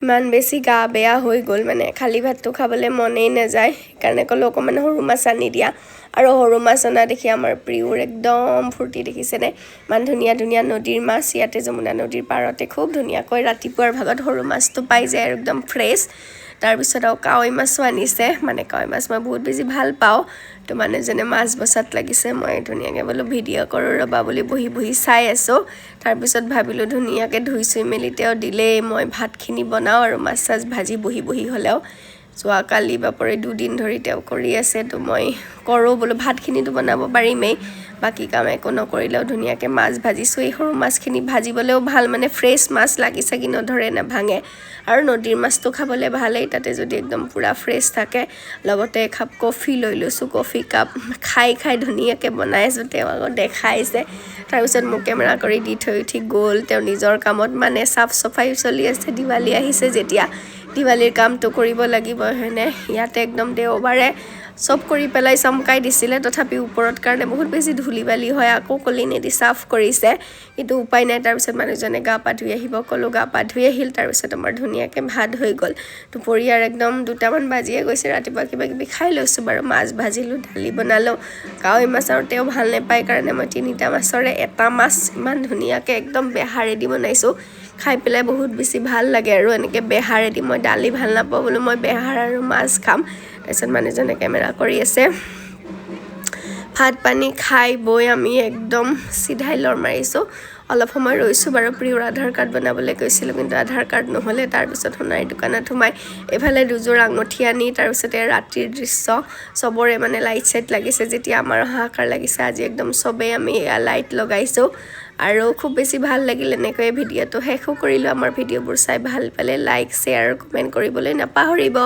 ইমান বেছি গা বেয়া হৈ গ'ল মানে খালী ভাতটো খাবলৈ মনেই নাযায় সেইকাৰণে ক'লো অকণমান সৰু মাছ আনি দিয়া আৰু সৰু মাছ অনা দেখি আমাৰ প্ৰিয়ৰ একদম ফূৰ্তি দেখিছেনে ইমান ধুনীয়া ধুনীয়া নদীৰ মাছ ইয়াতে যমুনা নদীৰ পাৰতে খুব ধুনীয়াকৈ ৰাতিপুৱাৰ ভাগত সৰু মাছটো পাই যায় আৰু একদম ফ্ৰেছ তাৰপিছত আৰু কাৱৈ মাছো আনিছে মানে কাৱৈ মাছ মই বহুত বেছি ভাল পাওঁ তো মানুহজনে মাছ বচাত লাগিছে মই ধুনীয়াকৈ বোলো ভিডিঅ' কৰোঁ ৰ'বা বুলি বহি বহি চাই আছোঁ তাৰপিছত ভাবিলোঁ ধুনীয়াকৈ ধুই চুই মেলি তেওঁ দিলেই মই ভাতখিনি বনাওঁ আৰু মাছ চাছ ভাজি বহি বহি হ'লেও যোৱাকালি বাপৰে দুদিন ধৰি তেওঁ কৰি আছে তো মই কৰোঁ বোলো ভাতখিনিতো বনাব পাৰিমেই বাকী কাম একো নকৰিলেও ধুনীয়াকৈ মাছ ভাজিছোঁ এই সৰু মাছখিনি ভাজিবলৈও ভাল মানে ফ্ৰেছ মাছ লাগি চাগি নধৰে নাভাঙে আৰু নদীৰ মাছটো খাবলৈ ভালেই তাতে যদি একদম পূৰা ফ্ৰেছ থাকে লগতে একাপ কফি লৈ লৈছোঁ কফি কাপ খাই খাই ধুনীয়াকৈ বনাই আছোঁ তেওঁ আগত দেখাইছে তাৰপিছত মোক কেমেৰা কৰি দি থৈ উঠি গ'ল তেওঁ নিজৰ কামত মানে চাফ চাফাই চলি আছে দিৱালী আহিছে যেতিয়া দিৱালীৰ কামটো কৰিব লাগিব হয়নে ইয়াতে একদম দেওবাৰে চব কৰি পেলাই চমকাই দিছিলে তথাপি ওপৰত কাৰণে বহুত বেছি ধূলি বালি হয় আকৌ কলিনেদি চাফ কৰিছে কিন্তু উপায় নাই তাৰপিছত মানুহজনে গা পা ধুই আহিব ক'লো গা পা ধুই আহিল তাৰপিছত আমাৰ ধুনীয়াকৈ ভাত হৈ গ'ল দুপৰীয়াৰ একদম 2টামান বাজিয়ে গৈছে ৰাতিপুৱা কিবা কিবি খাই লৈছোঁ বাৰু মাছ ভাজিলোঁ দালি বনালোঁ কাৱৈ মাছ আৰু তেওঁ ভাল নাপায় কাৰণে মই 3টা মাছৰে এটা মাছ ইমান ধুনীয়াকৈ একদম বেহাৰেদি বনাইছোঁ খাই পেলাই বহুত বেছি ভাল লাগে আৰু এনেকৈ বেহাৰেদি মই দালি ভাল নাপাওঁ বোলো মই বেহাৰ আৰু মাছ খাম তাৰপিছত মানুহজনে কেমেৰা কৰি আছে ভাত পানী খাই বৈ আমি একদম চিধাই লৰ মাৰিছোঁ অলপ সময় ৰৈছোঁ বাৰু প্ৰিয়ৰ আধাৰ কাৰ্ড বনাবলৈ কৈছিলোঁ কিন্তু আধাৰ কাৰ্ড নহ'লে তাৰপিছত সোণাৰী দোকানত সোমাই এইফালে দুযোৰ আঙুঠি আনি তাৰপিছতে ৰাতিৰ দৃশ্য চবৰে মানে লাইট চাইট লাগিছে যেতিয়া আমাৰ হাহাকাৰ লাগিছে আজি একদম চবেই আমি লাইট লগাইছোঁ আৰু খুব বেছি ভাল লাগিল এনেকৈ ভিডিঅ'টো শেষো কৰিলোঁ আমাৰ ভিডিঅ'বোৰ চাই ভাল পালে লাইক শ্বেয়াৰ কমেণ্ট কৰিবলৈ নাপাহৰিব